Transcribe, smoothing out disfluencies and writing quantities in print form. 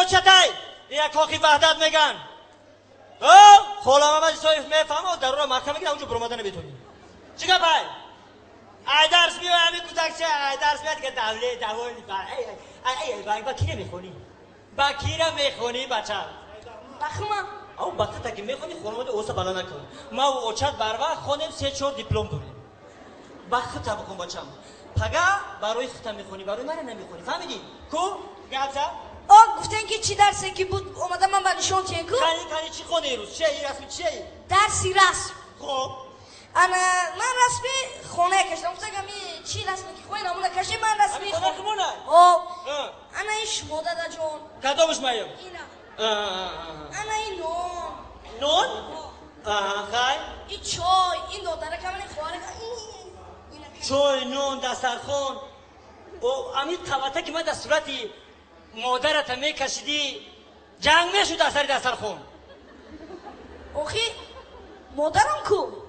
چتای یک کاخی وحدت میگن خالم من سوی میفهمم در رو محکمه که اونجا برآمده نمیتونی چیکار پای ای درس میو همین کوتاکچه ای درس میاد که دولی با کی نمیخونی با کی نمیخونی بچم بخما او وقتی تا که میخونی خانواده اوسا بالا نکن ما و اوچت بر وقت خونیم 3-4 دیپلم داریم وقت تا بکن بچم پگا برای خودت میخونی برای من نمیخونی فهمیدی کو گابزا گفتن که چی درسی که بود اومدم من نشون تین کو کانی چی خونی روز چی رسمی چی درسی رسم خب انا من رسمی خونه کشیدم گفتم که چی رسمی که خونه نمونه کشی من رسمی خونه خونه انا ایش مدد جون کدومش مایم اینا انا این نون خای این چای این دادره که من خواره چای نون دسترخوان او امید قوته که من در صورتی مادرت میکشیدی جنگ میشد از سر دسترخوان اوخی مادرم کو